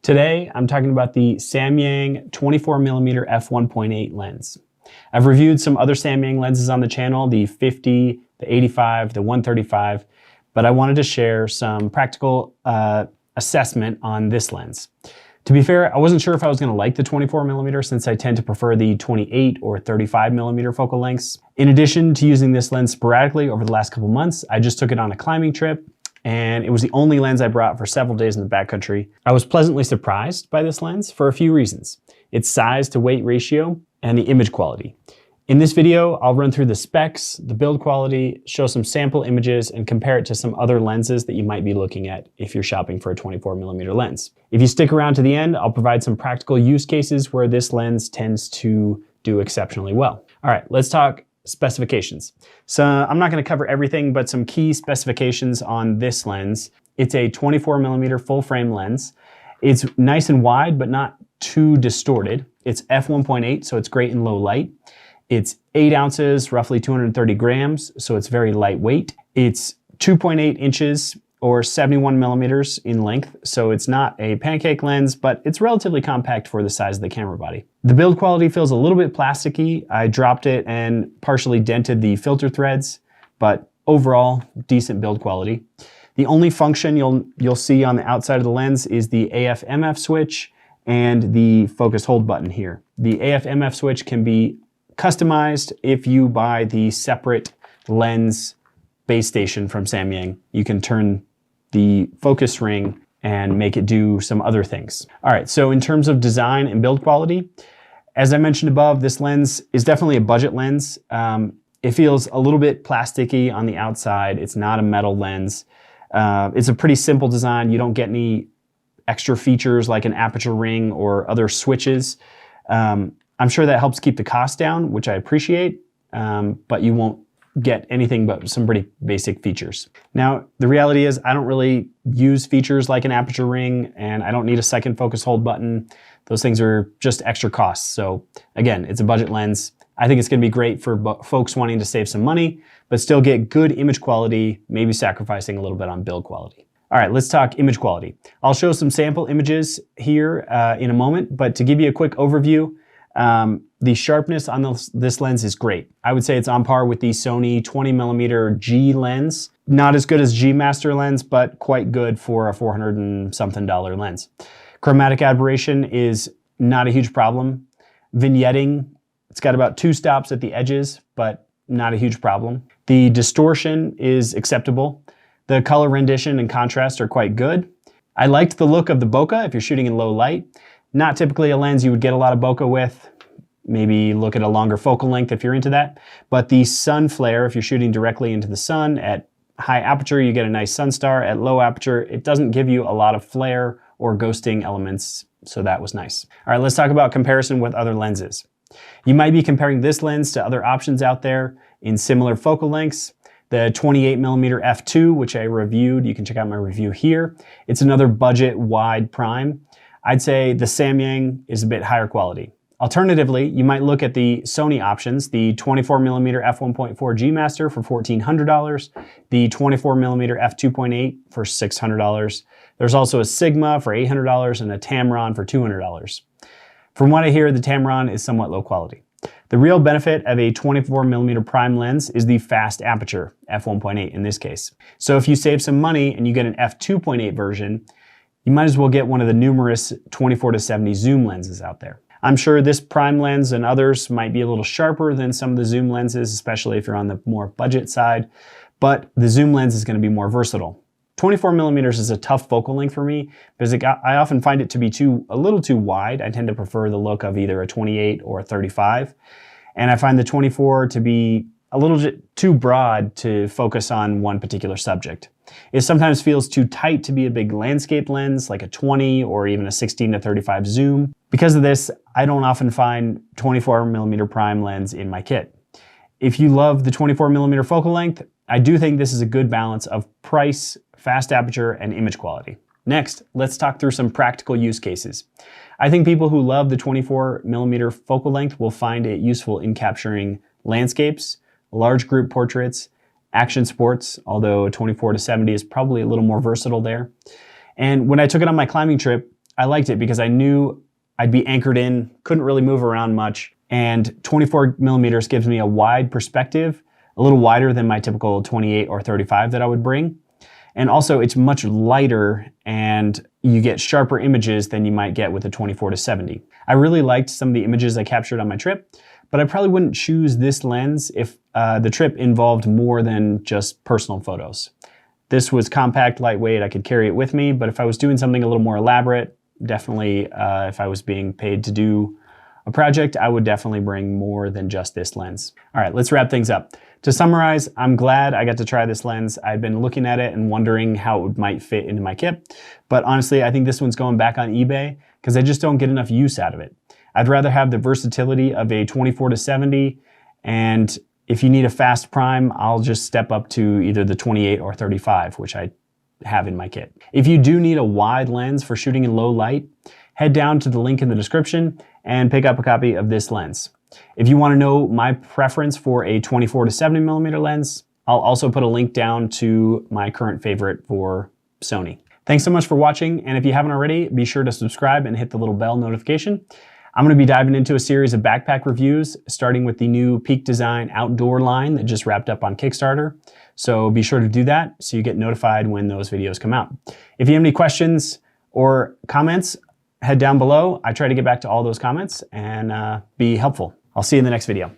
Today, I'm talking about the Samyang 24mm f1.8 lens. I've reviewed some other Samyang lenses on the channel, the 50, the 85, the 135, but I wanted to share some practical assessment on this lens. To be fair, I wasn't sure if I was going to like the 24mm since I tend to prefer the 28 or 35mm focal lengths. In addition to using this lens sporadically over the last couple months, I just took it on a climbing trip, and it was the only lens I brought for several days in the backcountry. I was pleasantly surprised by this lens for a few reasons: its size to weight ratio and the image quality. In this video, I'll run through the specs, the build quality, show some sample images, and compare it to some other lenses that you might be looking at if you're shopping for a 24mm lens. If you stick around to the end, I'll provide some practical use cases where this lens tends to do exceptionally well. All right, let's talk specifications. So I'm not going to cover everything, but some key specifications on this lens. It's a 24mm full frame lens. It's nice and wide, but not too distorted. It's f1.8, so it's great in low light. It's 8 ounces, roughly 230 grams, so it's very lightweight. It's 2.8 inches or 71 millimeters in length, so it's not a pancake lens, but it's relatively compact for the size of the camera body. The build quality feels a little bit plasticky. I dropped it and partially dented the filter threads, but overall, decent build quality. The only function you'll see on the outside of the lens is the AF/MF switch and the focus hold button here. The AF/MF switch can be customized if you buy the separate lens base station from Samyang. You can turn the focus ring and make it do some other things. All right, so in terms of design and build quality, as I mentioned above, this lens is definitely a budget lens. It feels a little bit plasticky on the outside. It's not a metal lens. It's a pretty simple design. You don't get any extra features like an aperture ring or other switches. I'm sure that helps keep the cost down, which I appreciate, but you won't get anything but some pretty basic features. Now, the reality is I don't really use features like an aperture ring, and I don't need a second focus hold button. Those things are just extra costs. So again, it's a budget lens. I think it's going to be great for folks wanting to save some money, but still get good image quality, maybe sacrificing a little bit on build quality. All right, let's talk image quality. I'll show some sample images here in a moment, but to give you a quick overview, the sharpness on this lens is great. I would say it's on par with the Sony 20mm G lens. Not as good as G Master lens, but quite good for a $400 and something lens. Chromatic aberration is not a huge problem. Vignetting, it's got about 2 stops at the edges, but not a huge problem. The distortion is acceptable. The color rendition and contrast are quite good. I liked the look of the bokeh if you're shooting in low light. Not typically a lens you would get a lot of bokeh with. Maybe look at a longer focal length if you're into that. But the sun flare, if you're shooting directly into the sun, at high aperture you get a nice sun star. At low aperture, it doesn't give you a lot of flare or ghosting elements, so that was nice. All right, let's talk about comparison with other lenses. You might be comparing this lens to other options out there in similar focal lengths. The 28mm f2, which I reviewed, you can check out my review here. It's another budget wide prime. I'd say the Samyang is a bit higher quality. Alternatively, you might look at the Sony options, the 24mm f1.4 G Master for $1,400, the 24mm f2.8 for $600. There's also a Sigma for $800 and a Tamron for $200. From what I hear, the Tamron is somewhat low quality. The real benefit of a 24mm prime lens is the fast aperture, f1.8 in this case. So if you save some money and you get an f2.8 version, you might as well get one of the numerous 24-70 zoom lenses out there. I'm sure this prime lens and others might be a little sharper than some of the zoom lenses, especially if you're on the more budget side, but the zoom lens is going to be more versatile. 24mm is a tough focal length for me because I often find it to be a little too wide. I tend to prefer the look of either a 28 or a 35, and I find the 24 to be a little bit too broad to focus on one particular subject. It sometimes feels too tight to be a big landscape lens like a 20 or even a 16-35 zoom. Because of this, I don't often find 24mm prime lens in my kit. If you love the 24mm focal length, I do think this is a good balance of price, fast aperture, and image quality. Next, let's talk through some practical use cases. I think people who love the 24mm focal length will find it useful in capturing landscapes, large group portraits, action sports, although 24-70 is probably a little more versatile there. And when I took it on my climbing trip, I liked it because I knew I'd be anchored in, couldn't really move around much, and 24 millimeters gives me a wide perspective, a little wider than my typical 28 or 35 that I would bring. And also it's much lighter and you get sharper images than you might get with a 24 to 70. I really liked some of the images I captured on my trip, but I probably wouldn't choose this lens if the trip involved more than just personal photos. This was compact, lightweight, I could carry it with me, but if I was doing something a little more elaborate, definitely if I was being paid to do a project, I would definitely bring more than just this lens. All right, let's wrap things up. To summarize, I'm glad I got to try this lens. I'd been looking at it and wondering how it might fit into my kit, but honestly, I think this one's going back on eBay because I just don't get enough use out of it. I'd rather have the versatility of a 24 to 70, and if you need a fast prime, I'll just step up to either the 28 or 35, which I have in my kit. If you do need a wide lens for shooting in low light, head down to the link in the description and pick up a copy of this lens. If you want to know my preference for a 24 to 70 millimeter lens, I'll also put a link down to my current favorite for Sony. Thanks so much for watching, and if you haven't already, be sure to subscribe and hit the little bell notification. I'm going to be diving into a series of backpack reviews, starting with the new Peak Design outdoor line that just wrapped up on Kickstarter. So be sure to do that so you get notified when those videos come out. If you have any questions or comments, head down below. I try to get back to all those comments and be helpful. I'll see you in the next video.